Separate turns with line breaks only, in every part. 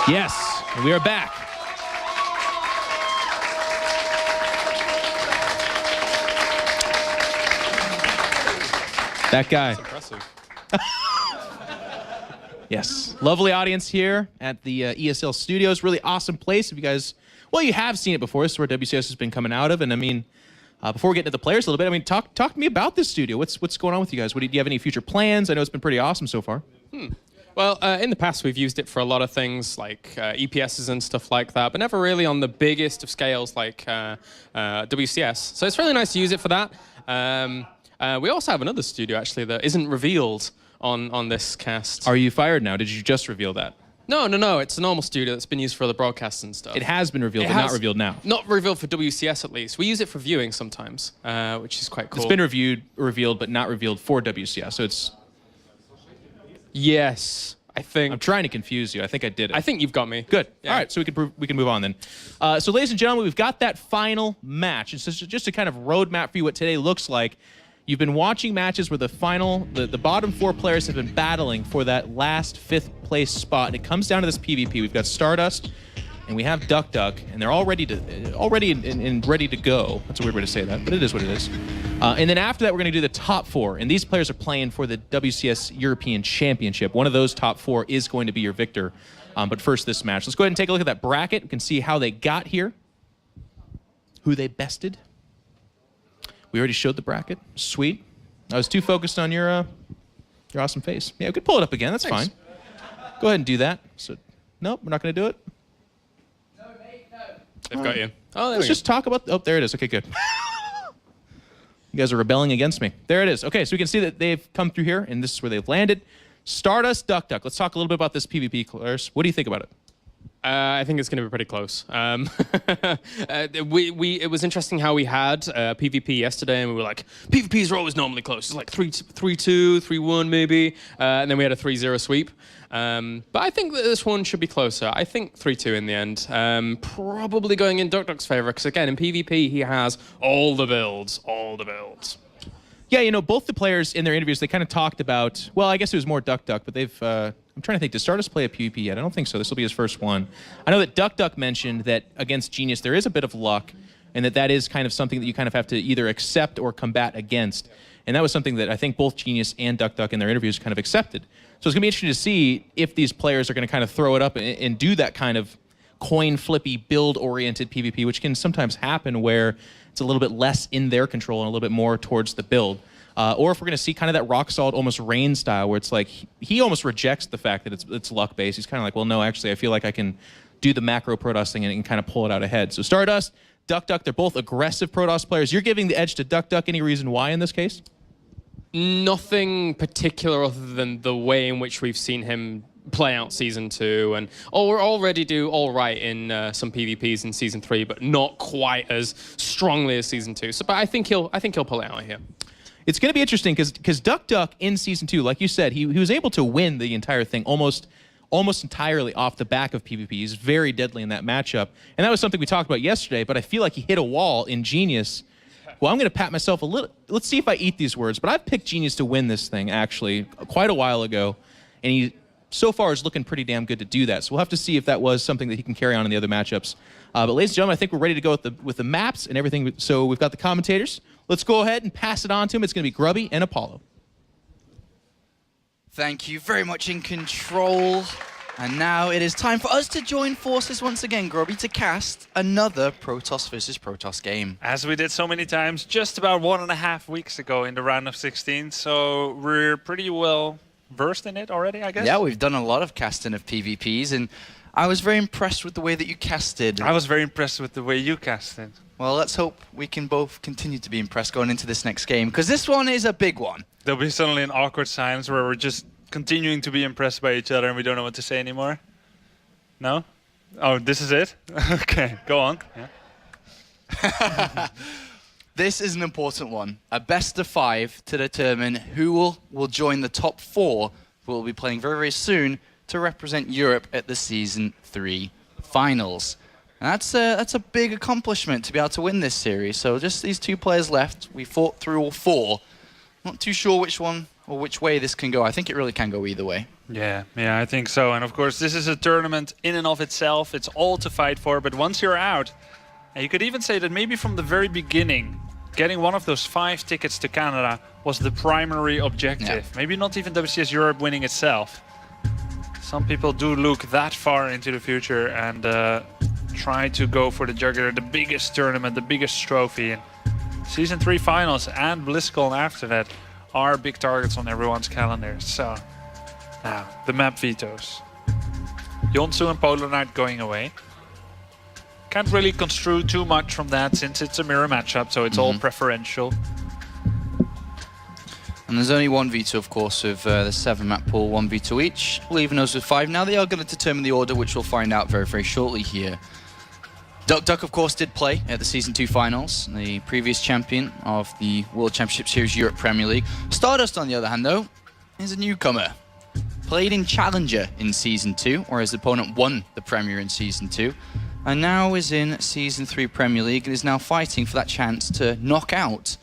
Yes, we are back. That guy.
That's impressive.
Yes, lovely audience here at the ESL Studios. Really awesome place. If you guys, well, you have seen it before. This is where WCS has been coming out of. And I mean, before we get into the players a little bit, I mean, talk to me about this studio. What's going on with you guys? Do you have any future plans? I know it's been pretty awesome so far.
Well, in the past, we've used it for a lot of things like EPSs and stuff like that, but never really on the biggest of scales like WCS. So it's really nice to use it for that. We also have another studio, actually, that isn't revealed on this cast.
Are you fired now? Did you just reveal that?
No. It's a normal studio that's been used for other broadcasts and stuff.
It has been revealed, but not revealed now.
Not revealed for WCS, at least. We use it for viewing sometimes, which is quite cool.
It's been revealed, but not revealed for WCS. So it's...
Yes, I think.
I'm trying to confuse you. I think I did it.
I think you've got me.
Good.
Yeah.
All right, so we can move on then. So ladies and gentlemen, we've got that final match. It's just a kind of roadmap for you what today looks like. You've been watching matches where the bottom 4 players have been battling for that last 5th place spot, and it comes down to this PvP. We've got StarDust, and we have duckdeok, and they're all ready to go. That's a weird way to say that, but it is what it is. And then after that, we're going to do the top 4, and these players are playing for the WCS European Championship. One of those top 4 is going to be your victor. But first, this match. Let's go ahead and take a look at that bracket. We can see how they got here, who they bested. We already showed the bracket. Sweet. I was too focused on your awesome face. Yeah, we could pull it up again. That's fine. Go ahead and do that. So, nope, we're not going to do it.
No, mate, no. They've got you. Oh,
let's just talk about... Oh, there it is. Okay, good. You guys are rebelling against me. There it is. Okay, so we can see that they've come through here, and this is where they've landed. StarDust, duckdeok. Let's talk a little bit about this PvP, Claris. What do you think about it?
I think it's going to be pretty close. It was interesting how we had PvP yesterday, and we were like, PvPs are always normally close. It's like 3-2, 3-1 maybe, and then we had a 3-0 sweep. But I think that this one should be closer. I think 3-2 in the end. Probably going in duckdeok's favor, because again, in PvP, he has all the builds.
Yeah, you know, both the players in their interviews, they kind of talked about, well, I guess it was more duckdeok, but they've, I'm trying to think, does StarDust play a PvP yet? I don't think so. This will be his first one. I know that duckdeok mentioned that against Genius, there is a bit of luck, and that is kind of something that you kind of have to either accept or combat against. And that was something that I think both Genius and duckdeok in their interviews kind of accepted. So it's going to be interesting to see if these players are going to kind of throw it up and do that kind of coin flippy, build-oriented PvP, which can sometimes happen where it's a little bit less in their control and a little bit more towards the build. Or if we're going to see kind of that rock-solid, almost Rain style, where it's like he almost rejects the fact that it's luck-based. He's kind of like, well, no, actually, I feel like I can do the macro Protoss thing and kind of pull it out ahead. So StarDust, duckdeok, they're both aggressive Protoss players. You're giving the edge to duckdeok. Any reason why in this case?
Nothing particular other than the way in which we've seen him play out Season 2, and we're already do all right in some PvPs in Season 3, but not quite as strongly as Season 2. So, but I think he'll pull it out here.
It's going to be interesting because duckdeok in Season 2, like you said, he was able to win the entire thing almost entirely off the back of PvP. He's very deadly in that matchup, and that was something we talked about yesterday. But I feel like he hit a wall in Genius. Well, I'm going to pat myself a little. Let's see if I eat these words. But I've picked Genius to win this thing actually quite a while ago, and he so far is looking pretty damn good to do that. So we'll have to see if that was something that he can carry on in the other matchups. But ladies and gentlemen, I think we're ready to go with the maps and everything. So we've got the commentators. Let's go ahead and pass it on to him. It's going to be Grubby and Apollo.
Thank you very much, In Control. And now it is time for us to join forces once again, Grubby, to cast another Protoss versus Protoss game.
As we did so many times, just about 1.5 weeks ago in the round of 16. So we're pretty well versed in it already, I guess.
Yeah, we've done a lot of casting of PvPs, and I was very impressed with the way that you casted.
I was very impressed with the way you casted.
Well, let's hope we can both continue to be impressed going into this next game, because this one is a big one.
There'll be suddenly an awkward silence where we're just continuing to be impressed by each other and we don't know what to say anymore. No? Oh, this is it? Okay, go on. Yeah.
This is an important one. A best of 5 to determine who will join the top 4 who will be playing very, very soon to represent Europe at the Season 3 finals. And that's a big accomplishment to be able to win this series. So just these 2 players left. We fought through all 4. Not too sure which one or which way this can go. I think it really can go either way.
Yeah, I think so. And of course, this is a tournament in and of itself. It's all to fight for. But once you're out, and you could even say that maybe from the very beginning, getting one of those 5 tickets to Canada was the primary objective.
Yeah.
Maybe not even WCS Europe winning itself. Some people do look that far into the future and try to go for the jugular, the biggest tournament, the biggest trophy. And Season 3 finals and BlizzCon after that are big targets on everyone's calendar. So now, the map vetoes. Yonsu and Polar Knight going away. Can't really construe too much from that since it's a mirror matchup, so it's all preferential.
And there's only one veto, of course, of the 7-map pool, 1 veto each, leaving us with 5. Now they are going to determine the order, which we'll find out very, very shortly here. duckdeok, of course, did play at the Season 2 finals, the previous champion of the World Championship Series Europe Premier League. StarDust, on the other hand, though, is a newcomer. Played in Challenger in Season 2, whereas the opponent won the Premier in Season 2, and now is in Season 3 Premier League and is now fighting for that chance to knock out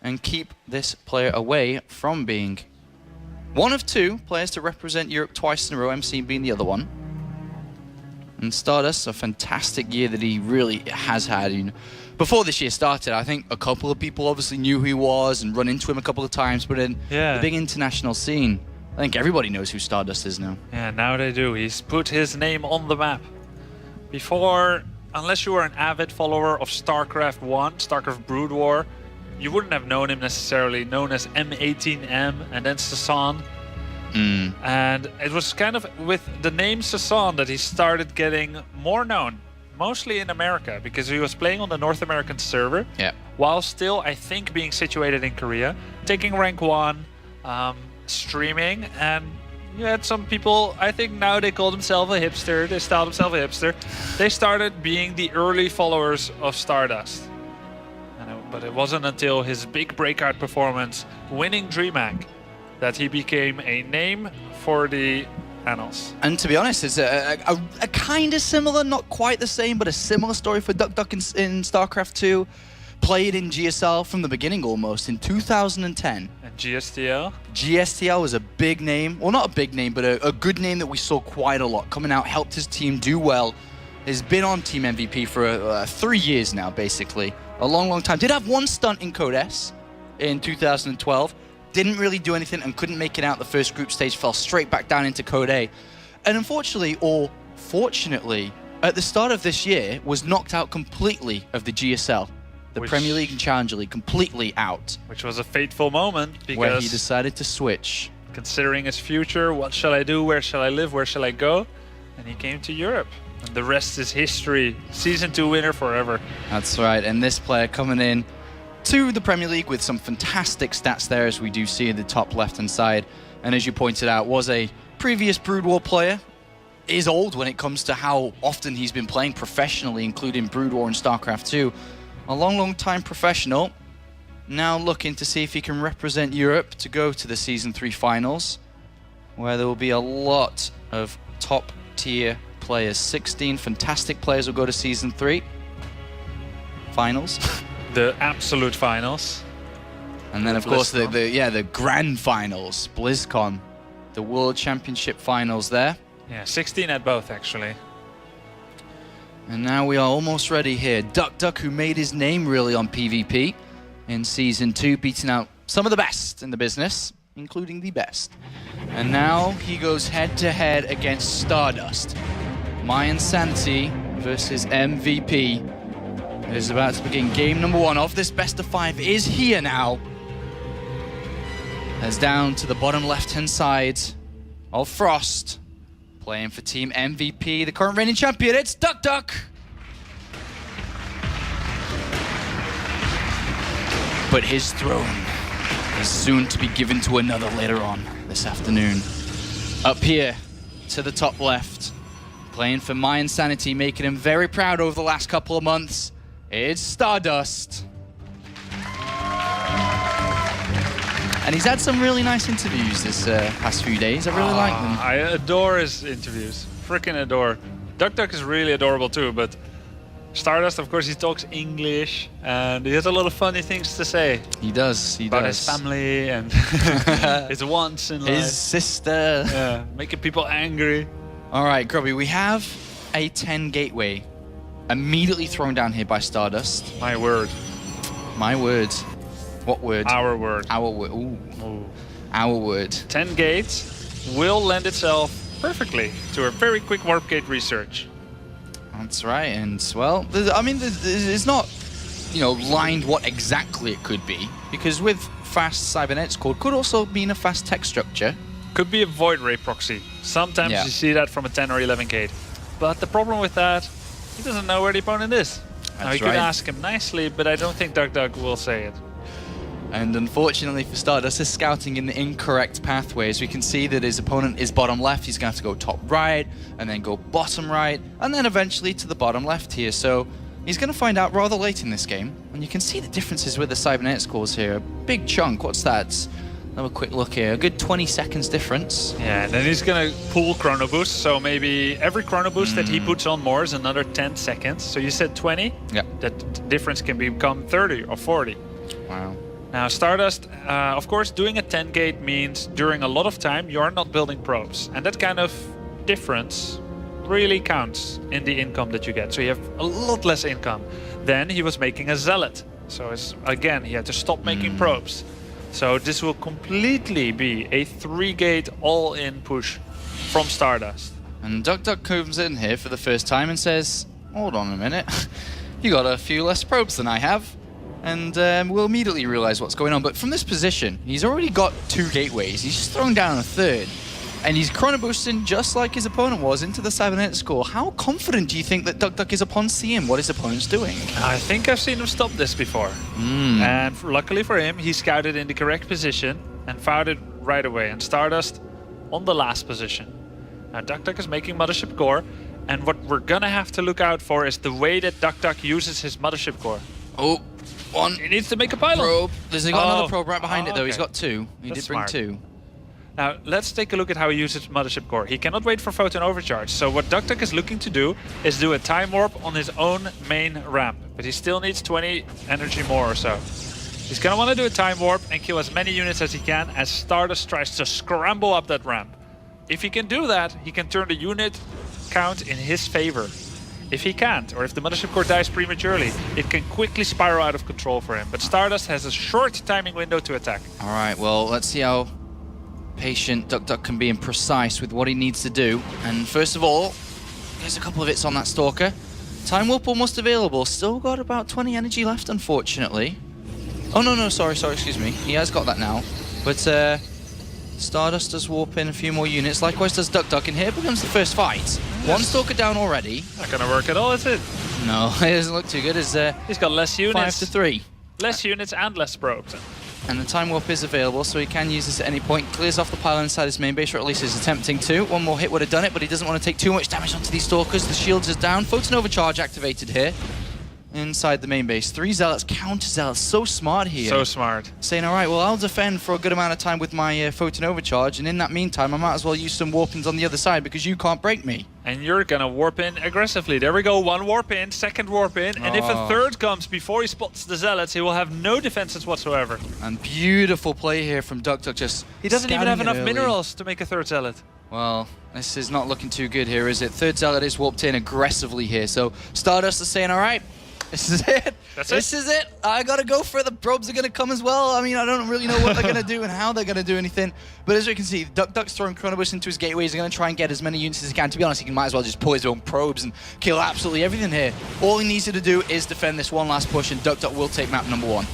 and keep this player away from being one of 2 players to represent Europe twice in a row, MC being the other one. And StarDust, a fantastic year that he really has had. You know, before this year started, I think a couple of people obviously knew who he was and run into him a couple of times, but in the big international scene, I think everybody knows who StarDust is now.
Yeah, now they do. He's put his name on the map. Before, unless you were an avid follower of StarCraft 1, StarCraft Brood War, you wouldn't have known him necessarily, known as M18M and then Sasan. And it was kind of with the name Sasan that he started getting more known, mostly in America, because he was playing on the North American server, while still, I think, being situated in Korea, taking rank 1, streaming, and you had some people, I think now they call themselves a hipster, they styled themselves a hipster. They started being the early followers of StarDust. But it wasn't until his big breakout performance, winning DreamHack, that he became a name for the annals.
And to be honest, it's a kind of similar, not quite the same, but a similar story for duckdeok in StarCraft 2. Played in GSL from the beginning almost in 2010.
And GSTL?
GSTL was a big name. Well, not a big name, but a good name that we saw quite a lot. Coming out, helped his team do well. Has been on Team MVP for 3 years now, basically. A long, long time. Did have one stunt in Code S in 2012. Didn't really do anything and couldn't make it out the first group stage. Fell straight back down into Code A. And unfortunately, or fortunately, at the start of this year, was knocked out completely of the GSL. The Premier League and Challenger League, completely out.
Which was a fateful moment because
where he decided to switch.
Considering his future, what shall I do, where shall I live, where shall I go? And he came to Europe. And the rest is history. Season 2 winner forever.
That's right, and this player coming in to the Premier League with some fantastic stats there, as we do see in the top left-hand side. And as you pointed out, was a previous Brood War player. Is old when it comes to how often he's been playing professionally, including Brood War and StarCraft 2. A long, long time professional, now looking to see if he can represent Europe to go to the Season 3 finals, where there will be a lot of top-tier players. 16 fantastic players will go to Season 3 finals.
The absolute finals.
And then, of course, the grand finals, BlizzCon, the World Championship finals there.
Yeah, 16 at both, actually.
And now we are almost ready here. duckdeok, who made his name really on PvP in Season 2, beating out some of the best in the business, including the best. And now he goes head-to-head against StarDust. My Insanity versus MVP. It is about to begin. Game number 1 of this best of 5 is here now. As down to the bottom left-hand side of Frost. Playing for Team MVP, the current reigning champion, it's duckdeok! But his throne is soon to be given to another later on this afternoon. Up here, to the top left, playing for My Insanity, making him very proud over the last couple of months, it's StarDust. And he's had some really nice interviews this past few days. I really like them.
I adore his interviews. Freaking adore. duckdeok is really adorable too, but Stardust, of course, he talks English, and he has a lot of funny things to say
He does. He
about
does.
his family and his wants in life.
His sister.
Yeah, making people angry.
All right, Grubby, we have a 10 gateway immediately thrown down here by Stardust.
My word.
My word. What word?
Our word.
Our word. Ooh.
Ooh.
Our word.
10 gates will lend itself perfectly to a very quick warp gate research.
That's right, and well, I mean, it's not, you know, lined what exactly it could be, because with fast cybernetics code could also mean a fast tech structure.
Could be a void ray proxy. Sometimes
Yeah.
you see that from a 10 or 11 gate. But the problem with that, he doesn't know where the opponent is. Now,
That's
you
right.
can ask him nicely, but I don't think duckdeok will say it.
And unfortunately for Stardust, is scouting in the incorrect pathways. We can see that his opponent is bottom left. He's going to have to go top right, and then go bottom right, and then eventually to the bottom left here. So he's going to find out rather late in this game. And you can see the differences with the cybernetics cores here. A big chunk. What's that? Let's have a quick look here. A good 20 seconds difference.
Yeah, and then he's gonna pull chrono boost. So maybe every chrono boost that he puts on more is another 10 seconds. So you said 20?
Yeah.
That difference can become 30 or 40.
Wow.
Now, Stardust, of course, doing a 10 gate means during a lot of time you're not building probes. And that kind of difference really counts in the income that you get. So you have a lot less income. Then he was making a zealot. So it's, again, he had to stop making probes. So this will completely be a 3-gate all-in push from Stardust.
And duckdeok comes in here for the first time and says, hold on a minute, you got a few less probes than I have. And we'll immediately realize what's going on. But from this position, he's already got 2 gateways. He's just thrown down a 3rd. And he's chrono boosting just like his opponent was into the cybernetics core. How confident do you think that duckdeok is upon seeing what his opponent's doing?
I think I've seen him stop this before. And luckily for him, he scouted in the correct position and found it right away. And Stardust on the last position. Now duckdeok is making mothership core. And what we're gonna have to look out for is the way that duckdeok uses his mothership core.
Oh, one
He needs to make a pylon.
probe. There's got
Oh.
another probe right behind it, though. He's
Okay.
got 2. He
That's
did bring
smart.
2.
Now, let's take a look at how he uses mothership core. He cannot wait for photon overcharge. So what duckdeok is looking to do is do a time warp on his own main ramp. But he still needs 20 energy more or so. He's going to want to do a time warp and kill as many units as he can as Stardust tries to scramble up that ramp. If he can do that, he can turn the unit count in his favor. If he can't, or if the mothership core dies prematurely, it can quickly spiral out of control for him. But Stardust has a short timing window to attack.
All right, well, let's see how patient duckdeok can be and precise with what he needs to do. And first of all, there's a couple of hits on that Stalker. Time warp almost available. Still got about 20 energy left, unfortunately. Oh, no, sorry, excuse me. He has got that now. But Stardust does warp in a few more units. Likewise does duckdeok, and here becomes the first fight. One Stalker down already.
Not going to work at all, is it?
No, it doesn't look too good. It's
He's got less
5
units.
to 3.
Less units and less probes.
And the time warp is available, so he can use this at any point. Clears off the pylon inside his main base, or at least is attempting to. One more hit would have done it, but he doesn't want to take too much damage onto these Stalkers. The shields is down. Photon overcharge activated here. Inside the main base. 3 zealots, counter zealots. So smart here.
So smart.
Saying, all right, well, I'll defend for a good amount of time with my photon overcharge, and in that meantime, I might as well use some warpings on the other side because you can't break me.
And you're gonna warp in aggressively. There we go, 1 warp in, 2nd warp in, and if a 3rd comes before he spots the zealots, he will have no defenses whatsoever.
And beautiful play here from duckdeok. Just
He doesn't even have
scouting it
enough
early.
minerals to make a 3rd zealot.
Well, this is not looking too good here, is it? 3rd zealot is warped in aggressively here, so Stardust is saying, all right, this is it. This is it. I gotta go for it. The probes are gonna come as well. I mean, I don't really know what they're gonna do and how they're gonna do anything. But as you can see, duckdeok's throwing chronobus into his gateway. He's gonna try and get as many units as he can. To be honest, he might as well just pull his own probes and kill absolutely everything here. All he needs to do is defend this one last push, and duckdeok will take map number 1.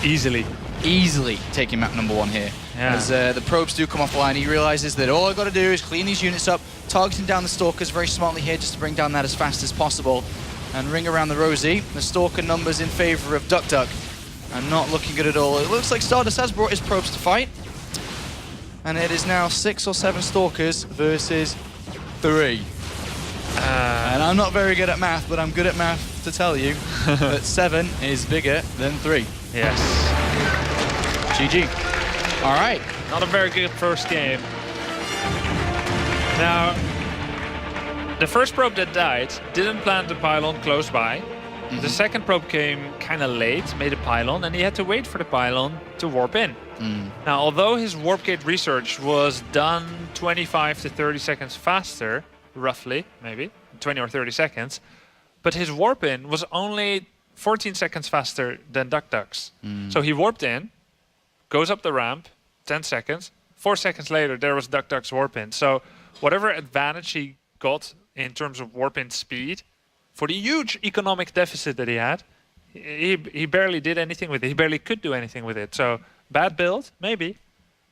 Easily.
Easily taking map number 1 here.
Yeah.
As the probes do come off the line, he realizes that all I got to do is clean these units up, targeting down the Stalkers very smartly here just to bring down that as fast as possible. And ring around the rosy. The Stalker numbers in favor of duckdeok and not looking good at all. It looks like Stardust has brought his probes to fight. And it is now 6 or 7 Stalkers versus 3. And I'm not very good at math, but I'm good at math to tell you that 7 is bigger than 3.
Yes.
GG. All right.
Not a very good first game. Now, the first probe that died didn't plant the pylon close by. The second probe came kind of late, made a pylon, and he had to wait for the pylon to warp in. Now, although his warp gate research was done 25 to 30 seconds faster, roughly, maybe 20 or 30 seconds, but his warp in was only 14 seconds faster than duckdeok's. So he warped in, goes up the ramp, 10 seconds. 4 seconds later, there was duckdeok's warp in. So whatever advantage he got in terms of warp in speed, for the huge economic deficit that he had, he barely did anything with it. He barely could do anything with it. So bad build, maybe.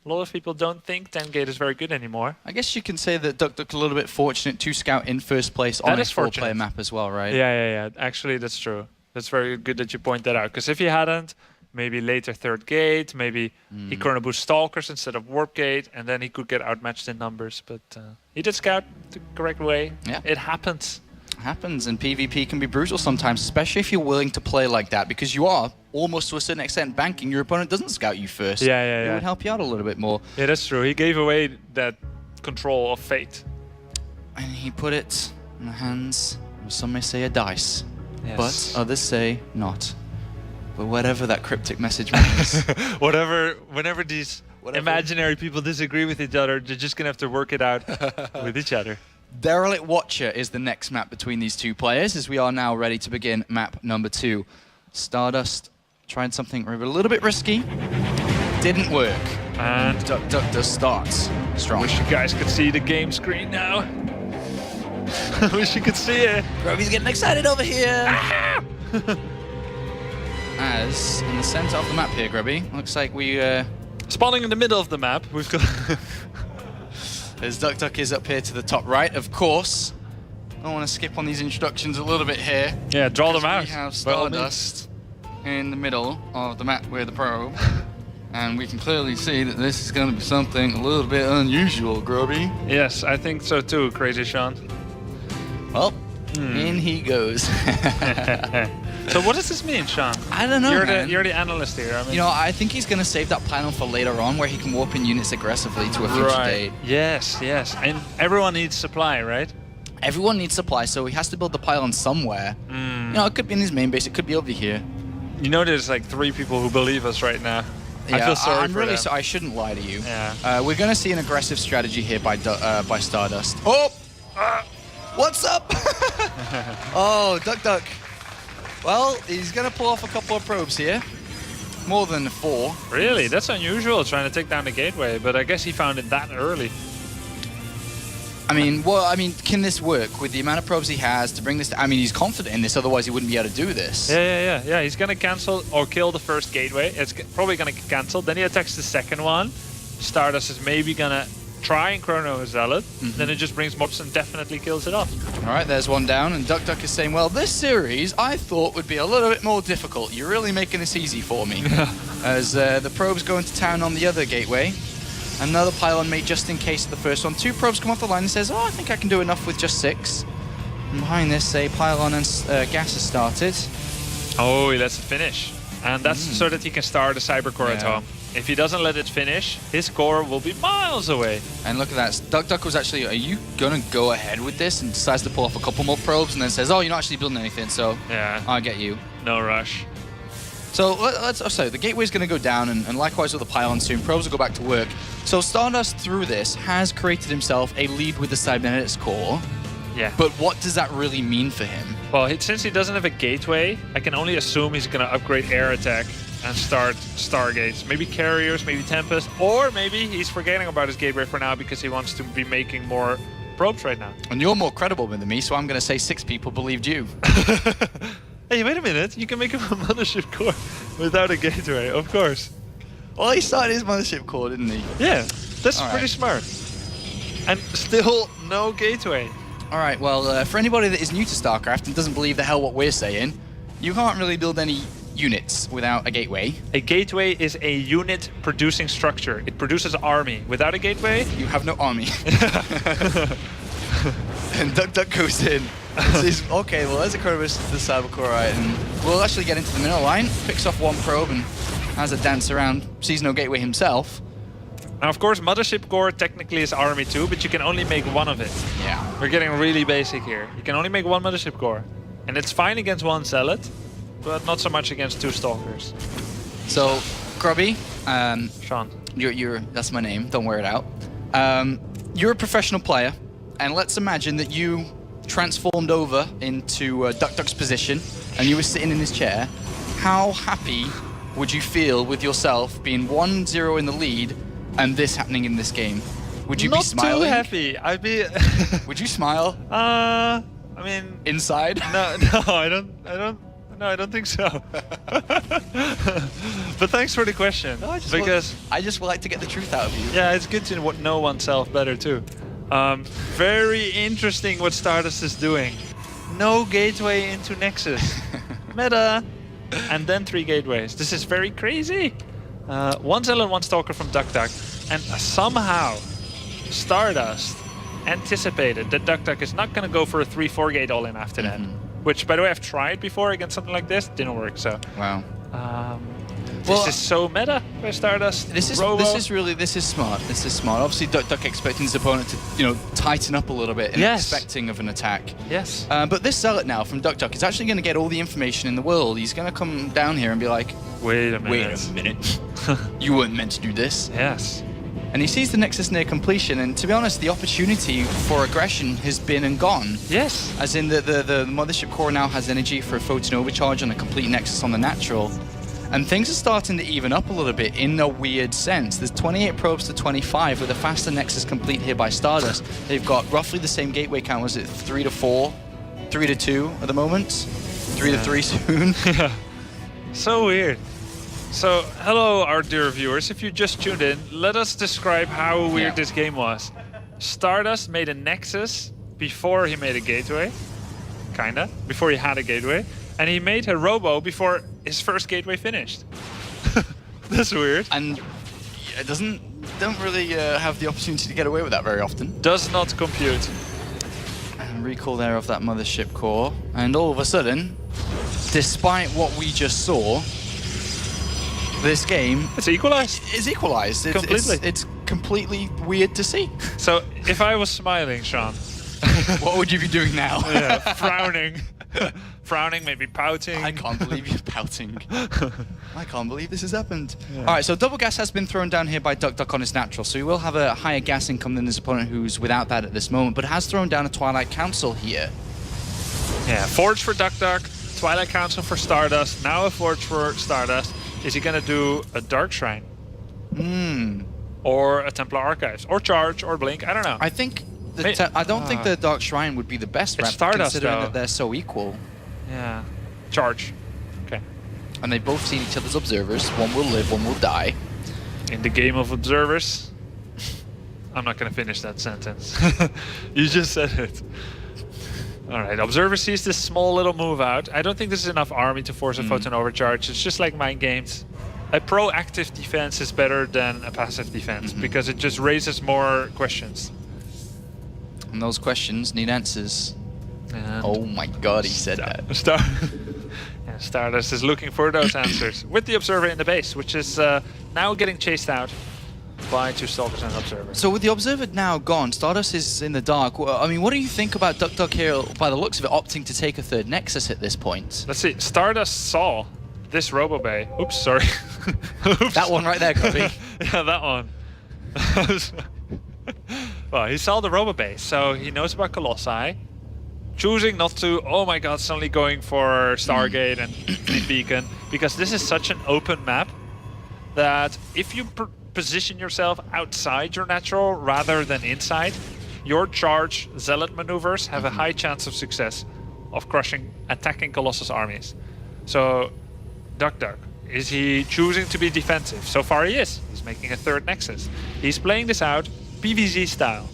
A lot of people don't think 10 gate is very good anymore.
I guess you can say that duckdeok a little bit fortunate to scout in first place on a 4-player map as well, right?
Yeah. Actually, that's true. That's very good that you point that out. Because if he hadn't, maybe later third gate, maybe he chrono boost stalkers instead of warp gate, and then he could get outmatched in numbers. But he did scout the correct way.
Yeah.
It happens.
Happens, and PvP can be brutal sometimes, especially if you're willing to play like that, because you are almost to a certain extent banking your opponent doesn't scout you first.
Yeah.
It would help you out a little bit more.
Yeah, that's true. He gave away that control of fate.
And he put it in the hands of, some may say, a dice,
Yes.
but others say not. But whatever that cryptic message means.
Whenever these imaginary people disagree with each other, they're just gonna have to work it out with each other.
Derelict Watcher is the next map between these two players, as we are now ready to begin map number 2. StarDust tried something a little bit risky. Didn't work.
And
duckdeok starts strong.
wish you guys could see the game screen now. Wish you could see it.
Grovy's getting excited over here. As in the center of the map here, Grubby, looks like we...
Spawning in the middle of the map, we've got...
As duckdeok is up here to the top right, of course. I want to skip on these introductions a little bit here.
Yeah, draw them out.
We have
by all means.
StarDust in the middle of the map with the probe. And we can clearly see that this is going to be something a little bit unusual, Grubby.
Yes, I think so too, Crazy Sean.
Well, in he goes.
So what does this mean, Sean?
I don't know, man.
You're the analyst here. I mean,
You know, I think he's going to save that pylon for later on, where he can warp in units aggressively to a future date.
Yes. And everyone needs supply, right?
Everyone needs supply, so he has to build the pylon somewhere. You know, it could be in his main base, it could be over here.
You know, there's like 3 people who believe us right now.
Yeah,
I feel sorry
I'm
for
really
them.
sorry. I shouldn't lie to you.
Yeah.
We're going to see an aggressive strategy here by StarDust. Oh! What's up? Oh, duckdeok. Well, he's going to pull off a couple of probes here. More than 4.
Really? That's unusual, trying to take down the gateway, but I guess he found it that early.
I mean, can this work with the amount of probes he has to bring this? I mean, he's confident in this, otherwise he wouldn't be able to do this.
Yeah. He's gonna cancel or kill the first gateway. It's probably gonna get cancelled. Then he attacks the second one. StarDust is maybe gonna try and chrono a zealot. Then it just brings mobs and definitely kills it off.
All right, there's one down, and duckdeok is saying, well, this series I thought would be a little bit more difficult. You're really making this easy for me. As the probes go into town on the other gateway. Another pylon made just in case of the first one. 2 probes come off the line and says, oh, I think I can do enough with just 6. And behind this, a pylon and gas has started.
Oh, he lets it finish. And that's so that he can start a cyber core at home. If he doesn't let it finish, his core will be miles away.
And look at that. duckdeok was actually, are you going to go ahead with this? And decides to pull off a couple more probes and then says, oh, you're not actually building anything, so
Yeah.
I get you.
No rush.
So the gateway's going to go down, and likewise with the pylon soon. Probes will go back to work. So StarDust, through this, has created himself a lead with the cybernetics core.
Yeah.
But what does that really mean for him?
Well, since he doesn't have a gateway, I can only assume he's going to upgrade air attack and start stargates. Maybe carriers, maybe Tempest, or maybe he's forgetting about his gateway for now because he wants to be making more probes right now.
And you're more credible than me, so I'm going to say 6 people believed you.
Hey, wait a minute. You can make him a mothership core without a gateway, of course.
Well, he started his mothership core, didn't he?
Yeah, that's
All
pretty
right.
smart. And still no gateway.
All right, well, for anybody that is new to StarCraft and doesn't believe the hell what we're saying, you can't really build any units without a gateway.
A gateway is a unit producing structure. It produces army. Without a gateway,
You have no army. And duckdeok goes in. And says, okay, well, there's a Curvus to the cyber core, right? And we'll actually get into the middle line. Picks off 1 probe and has a dance around. Sees no gateway himself.
Now, of course, Mothership Core technically is Army 2, but you can only make one of it.
Yeah.
We're getting really basic here. You can only make one Mothership Core. And it's fine against one Zealot, but not so much against 2 Stalkers.
So, Grubby,
Sean.
that's my name, don't wear it out. You're a professional player, and let's imagine that you transformed over into duckdeok's position, and you were sitting in his chair. How happy would you feel with yourself being 1-0 in the lead, and this happening in this game? Would you be smiling?
Not too happy. I'd be...
Would you smile?
I mean...
Inside?
No, I don't think so. But thanks for the question.
No, I just would like to get the truth out of you.
Yeah, it's good to know oneself better too. Very interesting what StarDust is doing. No gateway into Nexus. Meta. And then 3 gateways. This is very crazy. 1 Zealot, 1 Stalker from duckdeok. And somehow StarDust anticipated that duckdeok is not going to go for a 3-4 gate all-in after that. Which, by the way, I've tried before against something like this. Didn't work, so...
Wow.
This is so meta by StarDust.
This is smart. This is smart. Obviously, duckdeok expecting his opponent to, tighten up a little bit and expecting of an attack.
Yes.
But this Zealot now from duckdeok is actually going to get all the information in the world. He's going to come down here and be like,
Wait a minute.
You weren't meant to do this.
Yes.
And he sees the Nexus near completion, and to be honest, the opportunity for aggression has been and gone.
Yes.
As in the Mothership Core now has energy for a Photon Overcharge on a complete Nexus on the natural. And things are starting to even up a little bit in a weird sense. There's 28 probes to 25 with a faster Nexus complete here by StarDust. They've got roughly the same gateway count. Was it 3 to 4? 3 to 2 at the moment? 3 to 3 soon?
Yeah. So weird. So, hello, our dear viewers. If you just tuned in, let us describe how weird this game was. StarDust made a Nexus before he made a gateway. Kinda. Before he had a gateway. And he made a Robo before his first gateway finished. That's weird.
And it don't really have the opportunity to get away with that very often.
Does not compute.
And recall there of that Mothership Core. And all of a sudden, despite what we just saw, this game...
It's equalized.
Is equalized.
Completely.
It's completely weird to see.
So, if I was smiling, Sean...
What would you be doing now?
Yeah, frowning. Frowning, maybe pouting.
I can't believe you're pouting. I can't believe this has happened. Yeah. All right, so double gas has been thrown down here by duckdeok on his natural, so he will have a higher gas income than his opponent who's without that at this moment, but has thrown down a Twilight Council here.
Yeah, Forge for duckdeok, Twilight Council for StarDust, now a Forge for StarDust. Is he going to do a Dark Shrine? Or a Templar Archives? Or Charge, or Blink? I don't know.
I think... I don't think the Dark Shrine would be the best rep, considering that they're so equal.
Yeah. Charge. Okay.
And they've both seen each other's observers. One will live, one will die.
In the game of observers... I'm not going to finish that sentence. You just said it. Alright, Observer sees this small little move out. I don't think this is enough army to force a Photon Overcharge. It's just like mind games. A proactive defense is better than a passive defense because it just raises more questions.
And those questions need answers.
And
oh my god, he said that.
StarDust is looking for those answers with the Observer in the base, which is now getting chased out by 2 Stalkers and Observer.
So with the Observer now gone, StarDust is in the dark. I mean, what do you think about duckdeok here, by the looks of it, opting to take a 3rd Nexus at this point?
Let's see. StarDust saw this Robo Bay. Oops, sorry. Oops.
That one right there, Kobe.
Yeah, that one. Well, he saw the Robo Bay, so he knows about Colossi. Choosing not to, oh my god, suddenly going for Stargate and Fleet Beacon, because this is such an open map that if you position yourself outside your natural rather than inside, your charge Zealot maneuvers have a high chance of success of attacking Colossus armies. So, duckdeok, is he choosing to be defensive? So far he is. He's making a 3rd Nexus. He's playing this out PVZ style.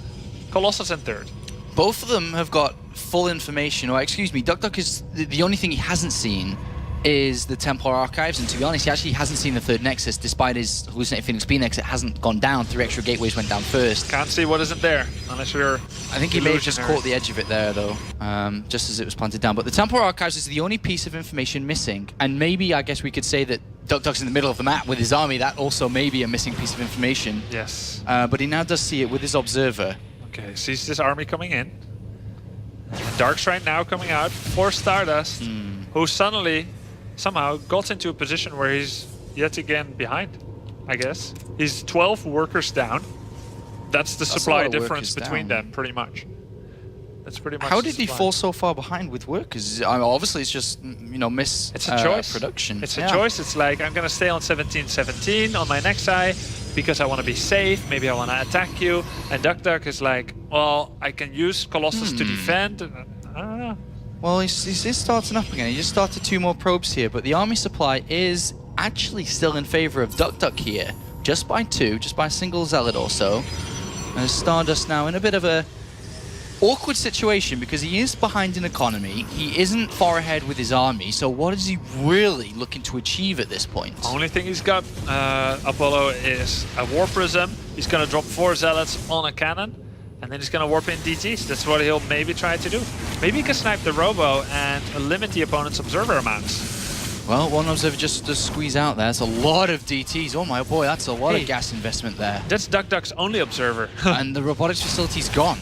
Colossus in 3rd.
Both of them have got full information, or excuse me, duckdeok is the only thing he hasn't seen is the Templar Archives, and to be honest, he actually hasn't seen the 3rd Nexus, despite his Hallucinated Phoenix Phoenix. It hasn't gone down. 3 extra gateways went down first.
Can't see what isn't there, unless you're
I think he may have just caught the edge of it there, though, just as it was planted down. But the Templar Archives is the only piece of information missing, and maybe I guess we could say that duckdeok's in the middle of the map with his army. That also may be a missing piece of information.
Yes.
But he now does see it with his observer.
Okay, sees this army coming in. Darkstride now coming out for StarDust, who suddenly, somehow, got into a position where he's yet again behind, I guess. He's 12 workers down. That's the supply difference between them, pretty much. That's pretty much.
How did he fall so far behind with workers? Obviously, it's just, you know,
it's a choice.
Production.
It's a choice. It's like, I'm going to stay on 17-17 on my next eye because I want to be safe. Maybe I want to attack you. And duckdeok is like, well, I can use Colossus to defend. I don't know.
Well, he's starting up again. He just started 2 more probes here, but the army supply is actually still in favor of duckdeok here. Just by 2, just by a single zealot or so. And StarDust now in a bit of a awkward situation because he is behind in economy. He isn't far ahead with his army. So what is he really looking to achieve at this point?
Only thing he's got, Apollo, is a War Prism. He's going to drop 4 zealots on a cannon. And then he's going to warp in DTs. That's what he'll maybe try to do. Maybe he can snipe the Robo and limit the opponent's observer amounts.
Well, one observer just to squeeze out there. That's a lot of DTs. Oh my boy, that's a lot of gas investment there.
That's duckdeok's only observer.
And the robotics facility's gone.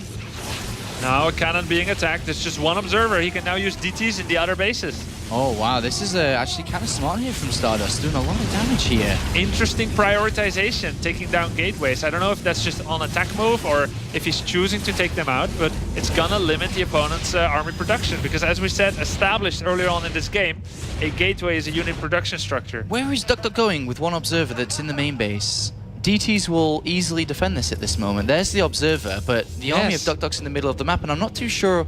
Now a cannon being attacked. There's just 1 observer. He can now use DTs in the other bases.
Oh wow, this is actually kind of smart here from StarDust, doing a lot of damage here.
Interesting prioritization, taking down gateways. I don't know if that's just on attack move or if he's choosing to take them out, but it's gonna limit the opponent's army production because, as we said, established earlier on in this game, a gateway is a unit production structure.
Where is duckdeok going with 1 observer that's in the main base? DTs will easily defend this at this moment. There's the observer, but the army of duckdeok's in the middle of the map, and I'm not too sure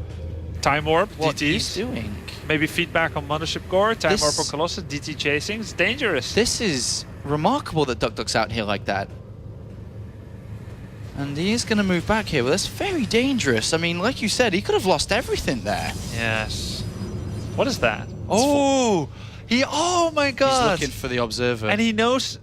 Time warp,
what
DTs.
he's doing.
Maybe feedback on Mothership Core, time warp on Colossus, DT chasing. It's dangerous.
This is remarkable that duckdeok's out here like that. And he is going to move back here, but that's very dangerous. I mean, like you said, he could have lost everything there.
Yes. What is that?
Oh! Oh my god!
He's looking for the observer.
And he knows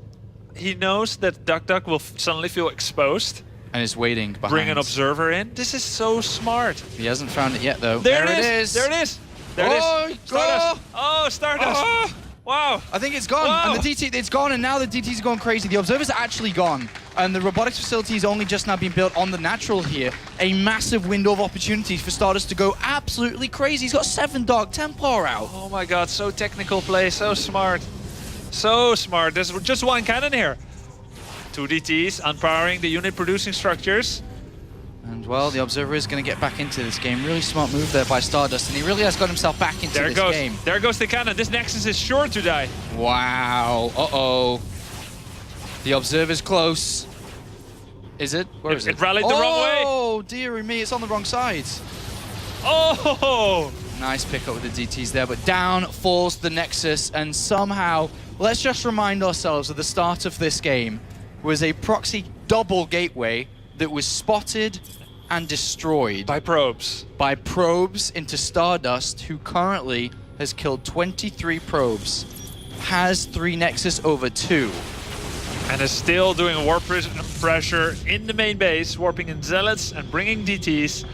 that duckdeok will suddenly feel exposed.
And is waiting behind.
Bring an observer in. This is so smart.
He hasn't found it yet, though.
There it is. There it is. There it is. StarDust.
Oh,
StarDust. Wow.
I think it's gone.
Wow.
And the DT, it's gone, and now the DT's gone crazy. The observer's actually gone. And the robotics facility is only just now being built on the natural here. A massive window of opportunities for StarDust to go absolutely crazy. He's got 7 Dark Templar out.
Oh my god, so technical play, so smart. So smart. There's just 1 cannon here. 2 DTs, unpowering the unit producing structures.
And well, the observer is going to get back into this game. Really smart move there by StarDust, and he really has got himself back into this game.
There goes the cannon. This Nexus is sure to die.
Wow. Uh-oh. The observer's close. Is it? Where is it?
It rallied the wrong way.
Oh, dearie me. It's on the wrong side.
Oh!
Nice pickup with the DTs there, but down falls the Nexus, and somehow, let's just remind ourselves at the start of this game was a proxy double gateway that was spotted and destroyed
By probes.
by probes into StarDust, who currently has killed 23 probes, has 3 Nexus over 2.
And is still doing warp pressure in the main base, warping in zealots and bringing DTs.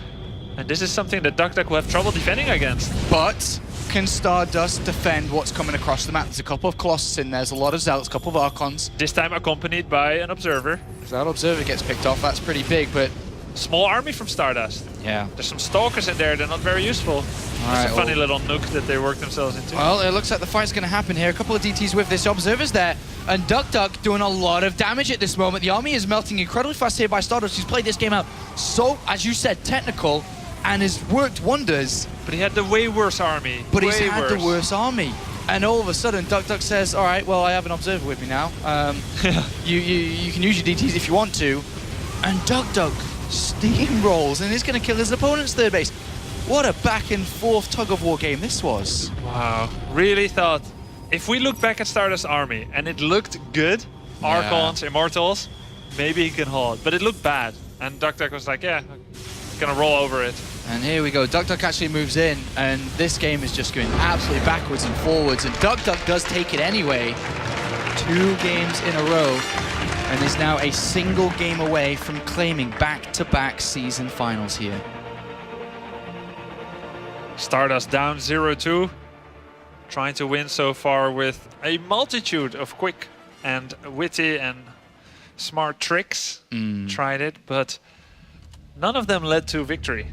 And this is something that duckdeok will have trouble defending against.
But can StarDust defend what's coming across the map? There's a couple of Colossus in there, there's a lot of Zealots, a couple of Archons.
This time accompanied by an observer.
If that observer gets picked off, that's pretty big, but...
Small army from StarDust.
Yeah.
There's some stalkers in there, they're not very useful. It's a funny little nook that they work themselves into.
Well, it looks like the fight's going to happen here. A couple of DTs with this. Observer's there, and duckdeok doing a lot of damage at this moment. The army is melting incredibly fast here by StarDust, who's played this game out so, as you said, technical, and has worked wonders.
But he had the way worse army.
But he's had the worst army. And all of a sudden, duckdeok says, all right, well, I have an observer with me now. You can use your DTs if you want to. And duckdeok steamrolls and is going to kill his opponent's third base. What a back and forth tug of war game this was.
Wow. Really thought, if we look back at StarDust's army and it looked good, Archons, Immortals, maybe he can hold. But it looked bad. And duckdeok was like, yeah, I'm going to roll over it.
And here we go. duckdeok actually moves in, and this game is just going absolutely backwards and forwards. And duckdeok does take it anyway. 2 games in a row, and is now a single game away from claiming back-to-back season finals here.
StarDust down 0-2. trying to win so far with a multitude of quick and witty and smart tricks. Tried it, but none of them led to victory.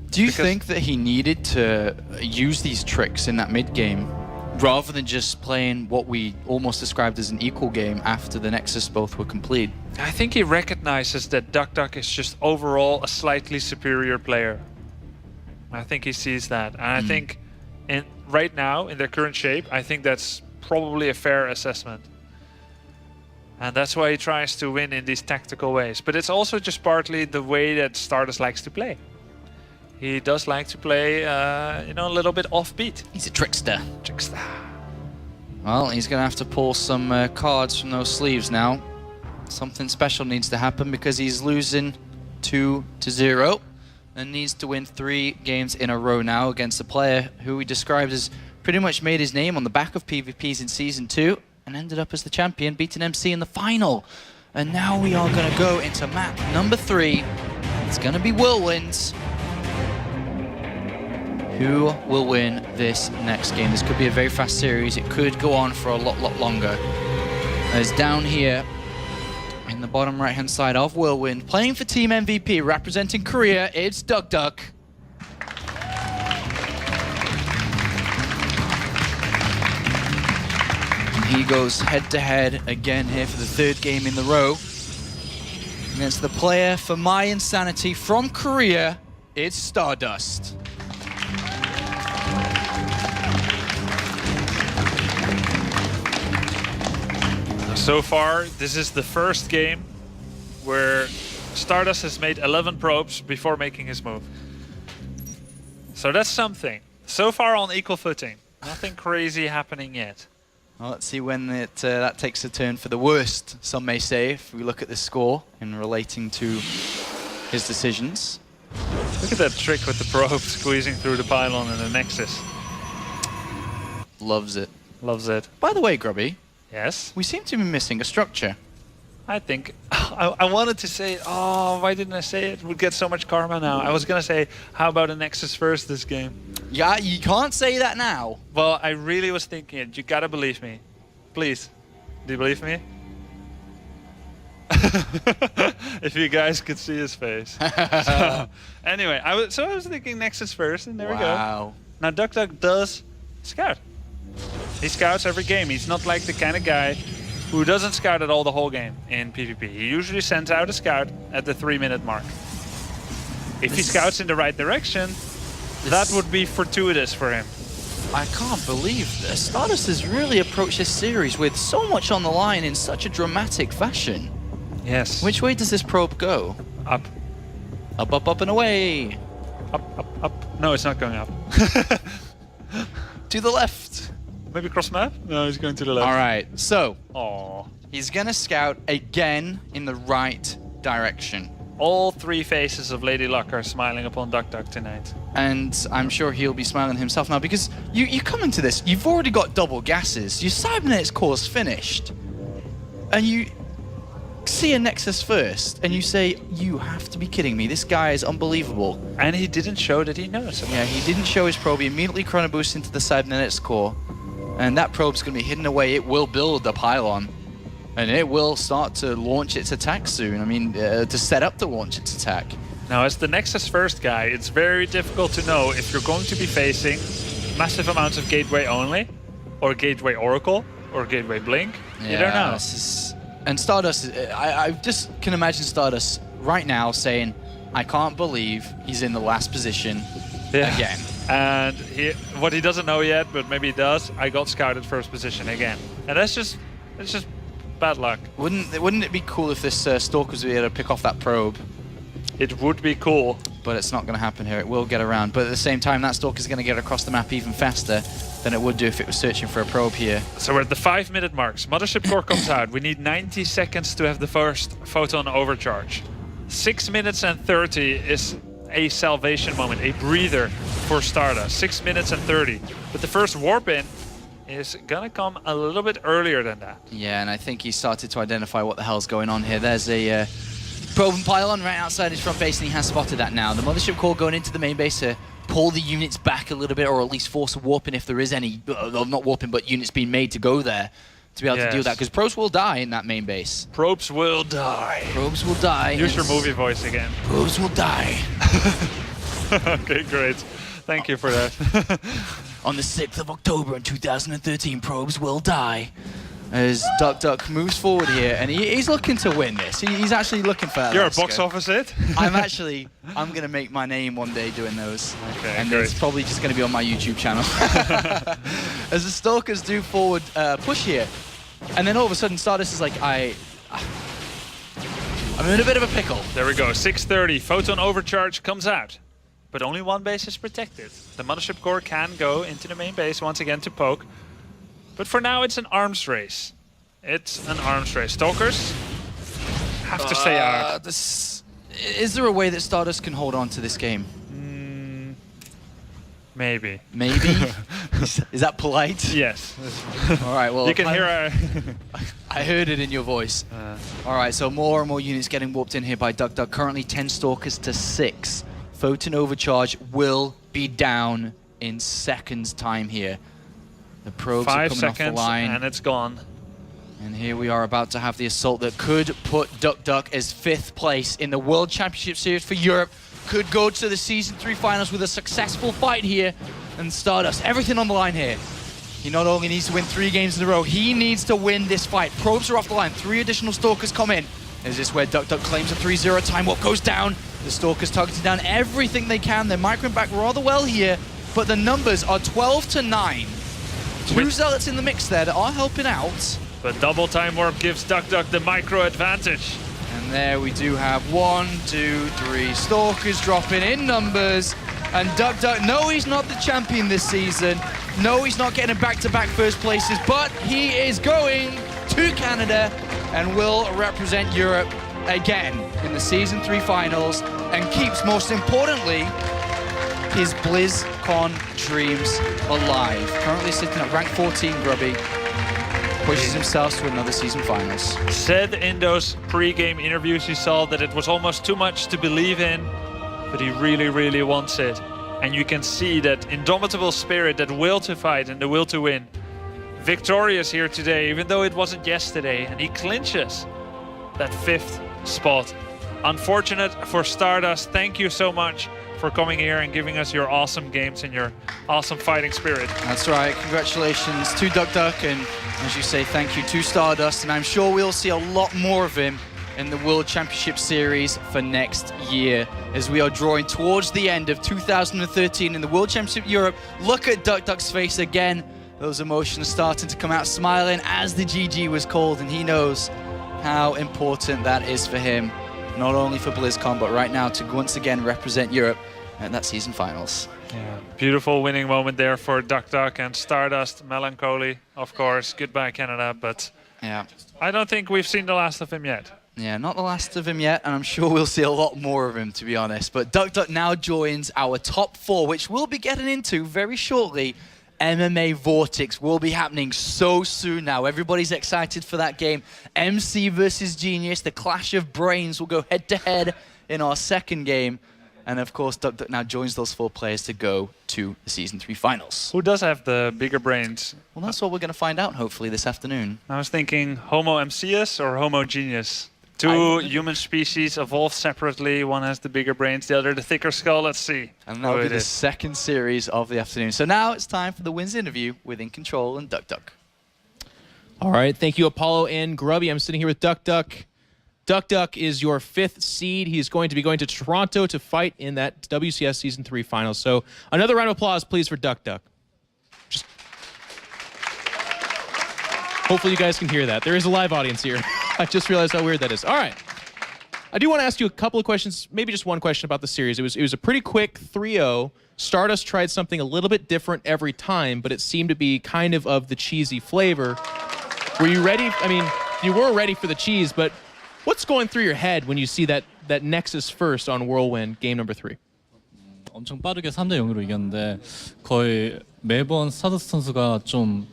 Do you think that he needed to use these tricks in that mid game rather than just playing what we almost described as an equal game after the Nexus both were complete?
I think he recognizes that duckdeok is just overall a slightly superior player. I think he sees that, and I think right now in their current shape, I think that's probably a fair assessment. And that's why he tries to win in these tactical ways. But it's also just partly the way that StarDust likes to play. He does like to play, you know, a little bit offbeat.
He's a trickster.
Trickster.
Well, he's going to have to pull some cards from those sleeves now. Something special needs to happen because he's losing 2-0 and needs to win 3 games in a row now against a player who we described as pretty much made his name on the back of PvPs in Season 2 and ended up as the champion, beating MC in the final. And now we are going to go into map number 3. It's going to be Whirlwinds. Who will win this next game? This could be a very fast series. It could go on for a lot longer. As down here in the bottom right-hand side of Whirlwind, playing for Team MVP, representing Korea, it's duckdeok. And he goes head-to-head again here for the 3rd game in the row. Against the player for My Insanity from Korea, it's StarDust.
So far, this is the first game where StarDust has made 11 probes before making his move. So that's something. So far on equal footing. Nothing crazy happening yet.
Well, let's see when that takes a turn for the worst, some may say, if we look at the score in relating to his decisions.
Look at that trick with the probe squeezing through the pylon and the Nexus.
Loves it.
Loves it.
By the way, Grubby,
Yes?
we seem to be missing a structure.
I think I wanted to say, oh, why didn't I say it? Would get so much karma now. I was gonna say, how about a Nexus first this game?
Yeah, you can't say that now.
Well, I really was thinking it. You gotta believe me, please. Do you believe me? If you guys could see his face. So, anyway, I was thinking Nexus first, and there we go.
Wow.
Now duckdeok does scout. He scouts every game. He's not like the kind of guy who doesn't scout at all the whole game in PvP. He usually sends out a scout at the 3-minute mark. If he scouts in the right direction, that would be fortuitous for him.
I can't believe this. StarDust has really approached this series with so much on the line in such a dramatic fashion.
Yes.
Which way does this probe go?
Up.
Up, up, up, and away.
Up. No, it's not going up.
To the left.
Maybe cross map? No, he's going to the left.
All right, so
Aww.
he's going to scout again in the right direction.
All 3 faces of Lady Luck are smiling upon duckdeok tonight.
And I'm sure he'll be smiling himself now because you come into this, you've already got double gases. Your cybernetics core's finished. And you see a Nexus first and you say, you have to be kidding me. This guy is unbelievable.
And he didn't show that he knows.
Yeah, he didn't show his probe. He immediately chrono boosts into the cybernetics core. And that probe's going to be hidden away. It will build the pylon. And it will start to launch its attack soon. I mean, to set up to launch its attack.
Now, as the Nexus first guy, it's very difficult to know if you're going to be facing massive amounts of Gateway only, or Gateway Oracle, or Gateway Blink. You don't know.
And StarDust, I just can imagine StarDust right now saying, I can't believe he's in the last position again.
And what he doesn't know yet, but maybe he does, I got scouted first position again. And that's just bad luck.
Wouldn't it be cool if this Stalker was able to pick off that probe?
It would be cool.
But it's not going to happen here. It will get around. But at the same time, that Stalker is going to get across the map even faster than it would do if it was searching for a probe here.
So we're at the 5-minute marks. Mothership core comes out. We need 90 seconds to have the first photon overcharge. 6 minutes and 30 is a salvation moment, a breather for StarDust. 6 minutes and 30. But the first warp in is gonna come a little bit earlier than that.
Yeah, and I think he started to identify what the hell's going on here. There's a probe and pylon right outside his front base, and he has spotted that now. The Mothership core going into the main base here. pull the units back a little bit, or at least force a warping if there is any, not warping, but units being made to go there to be able to do that, because probes will die in that main base.
Probes will die.
Probes will die.
Use your movie voice again.
Probes will die.
Okay, great. Thank you for that.
On the 6th of October in 2013, probes will die. As duckdeok moves forward here, and he's looking to win this. He's actually looking for that.
You're a box office hit?
I'm going to make my name one day doing those.
Okay,
and
great.
it's probably just going to be on my YouTube channel. As the Stalkers do forward push here, and then all of a sudden StarDust is like, I'm in a bit of a pickle.
There we go, 6:30, Photon Overcharge comes out. But only one base is protected. The Mothership Core can go into the main base once again to poke. But for now, it's an arms race. It's an arms race. Stalkers have to stay out.
Is there a way that StarDust can hold on to this game?
Maybe.
Maybe? Is that polite?
Yes.
All right, well...
You can hear
I heard it in your voice. All right, so more and more units getting warped in here by duckdeok. Currently 10 Stalkers to 6. Photon Overcharge will be down in seconds time here. The probes are
5
coming off
seconds
the line.
and it's gone.
And here we are about to have the assault that could put duckdeok as 5th place in the World Championship Series for Europe. Could go to the Season 3 finals with a successful fight here. And StarDust, everything on the line here. He not only needs to win 3 games in a row, he needs to win this fight. Probes are off the line. 3 additional Stalkers come in. Is this where duckdeok claims a 3-0 time? What goes down? The Stalkers targeting down everything they can. They're microing back rather well here, but the numbers are 12 to 9. 2 Zealots in the mix there that are helping out.
But double time warp gives duckdeok the micro advantage.
And there we do have 1, 2, 3 Stalkers dropping in numbers. And duckdeok, no, he's not the champion this season. No, he's not getting back-to-back first places, but he is going to Canada and will represent Europe again in the Season 3 finals, and keeps, most importantly, his BlizzCon dreams alive. Currently sitting at rank 14, Grubby. Pushes himself to another season finals.
Said in those pre-game interviews he saw that it was almost too much to believe in, but he really, really wants it. And you can see that indomitable spirit, that will to fight and the will to win. Victorious here today, even though it wasn't yesterday, and he clinches that 5th spot. Unfortunate for StarDust. Thank you so much for coming here and giving us your awesome games and your awesome fighting spirit.
That's right. Congratulations to duckdeok, and as you say, thank you to StarDust. And I'm sure we'll see a lot more of him in the World Championship Series for next year, as we are drawing towards the end of 2013 in the World Championship Europe. Look at duckdeok's face again. Those emotions starting to come out, smiling as the GG was called, and he knows how important that is for him, not only for BlizzCon, but right now to once again represent Europe at that season finals.
Yeah. Beautiful winning moment there for duckdeok, and StarDust. Melancholy, of course. Goodbye, Canada, but
Yeah.
I don't think we've seen the last of him yet.
Yeah, not the last of him yet, and I'm sure we'll see a lot more of him, to be honest. But duckdeok now joins our top 4, which we'll be getting into very shortly. MMA Vortex will be happening so soon now. Everybody's excited for that game. MC versus Genius, the clash of brains will go head-to-head in our second game. And of course, duckdeok now joins those 4 players to go to the Season 3 finals.
Who does have the bigger brains?
Well, that's what we're going to find out, hopefully, this afternoon.
I was thinking Homo MCS or Homo Genius. 2 human species evolved separately. One has the bigger brains, the other the thicker skull. Let's see.
And that'll be the second series of the afternoon. So now it's time for the Wins interview with In Control and duckdeok.
All right, thank you, Apollo and Grubby. I'm sitting here with duckdeok. duckdeok is your 5th seed. He's going to be going to Toronto to fight in that WCS Season 3 finals. So another round of applause, please, for duckdeok. Hopefully you guys can hear that. There is a live audience here. I just realized how weird that is. All right. I do want to ask you a couple of questions, maybe just one question about the series. It was a pretty quick 3-0. StarDust tried something a little bit different every time, but it seemed to be kind of the cheesy flavor. Were you ready? I mean, you were ready for the cheese, but what's going through your head when you see that Nexus first on Whirlwind, game number 3?
엄청 빠르게 3대 0으로 이겼는데 거의 매번 스타더스 선수가 좀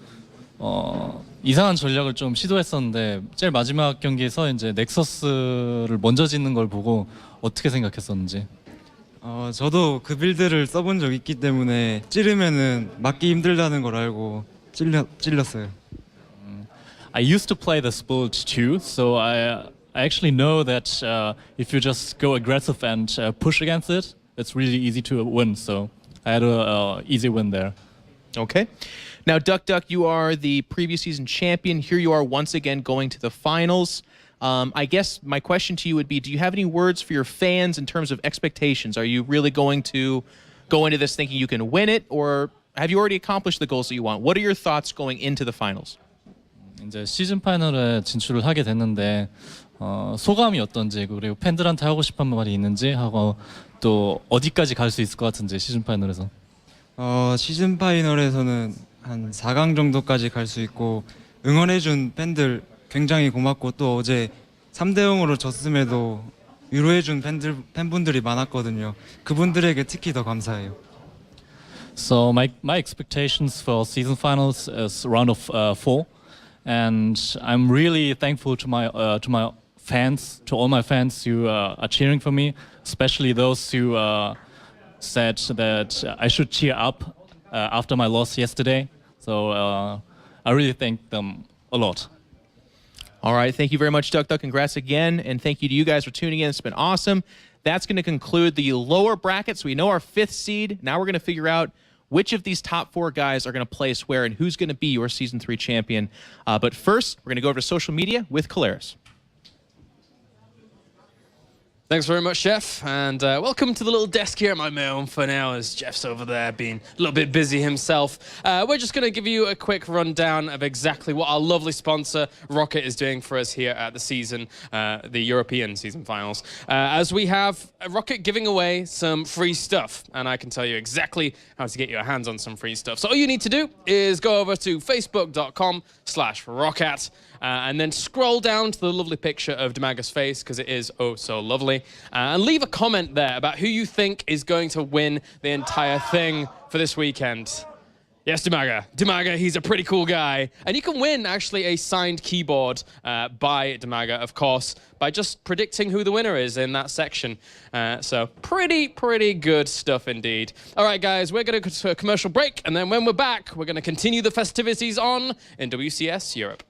이상한 전략을 좀 시도했었는데 제일 마지막 경기에서 이제 넥서스를 먼저 짓는 걸 보고 어떻게 생각했었는지.
저도 그 빌드를 써본 적 있기 때문에 찌르면은 맞기 힘들다는 걸 알고 찔렸어요.
I used to play this build too, so I actually know that if you just go aggressive and push against it, it's really easy to win. So I had a easy win there.
Okay. Now, duckdeok, you are the previous season champion. Here you are once again going to the finals. I guess my question to you would be, do you have any words for your fans in terms of expectations? Are you really going to go into this thinking you can win it, or have you already accomplished the goals that you want? What are your thoughts going into the finals?
이제 시즌 파이널에 진출을 하게 됐는데 소감이 어떤지, 그리고 팬들한테 하고 싶은 말이 있는지 하고 또 어디까지 갈 수 있을 것 같은지 시즌 파이널에서.
시즌 파이널에서는 한 4강 정도까지 갈 수 있고 응원해준 팬들 굉장히 고맙고 또 어제 3대 0으로 졌음에도 위로해준 팬분들이 많았거든요. 그분들에게 특히 더 감사해요.
So my expectations for season finals is round of 4, and I'm really thankful to my fans, to all my fans who are cheering for me, especially those who said that I should cheer up after my loss yesterday. So I really thank them a lot.
All right. Thank you very much, duckdeok. Congrats again. And thank you to you guys for tuning in. It's been awesome. That's going to conclude the lower brackets. We know our 5th seed. Now we're going to figure out which of these top 4 guys are going to place where and who's going to be your Season 3 champion. But first, we're going to go over to social media with Kalaris.
Thanks very much, Jeff, and welcome to the little desk here at my own for now, as Jeff's over there being a little bit busy himself. We're just going to give you a quick rundown of exactly what our lovely sponsor, Rocket, is doing for us here at the season, the European season finals. As we have Rocket giving away some free stuff, and I can tell you exactly how to get your hands on some free stuff. So all you need to do is go over to facebook.com/Rocket. And then scroll down to the lovely picture of Dimaga's face, because it is oh so lovely. And leave a comment there about who you think is going to win the entire thing for this weekend. Yes, Dimaga. Dimaga, he's a pretty cool guy. And you can win, actually, a signed keyboard by Dimaga, of course, by just predicting who the winner is in that section. So pretty good stuff indeed. All right, guys, we're going to go to a commercial break. And then when we're back, we're going to continue the festivities on in WCS Europe.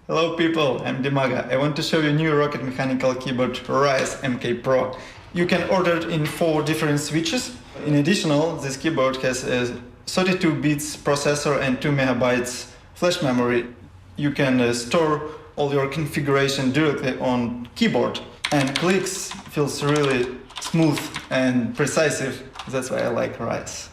Hello people, I'm Dimaga. I want to show you new Rocket mechanical keyboard Rise MK Pro. You can order it in 4 different switches. In addition, this keyboard has a 32 bits processor and 2 megabytes flash memory. You can store all your configuration directly on keyboard, and clicks feels really smooth and precise. That's why I like Rise.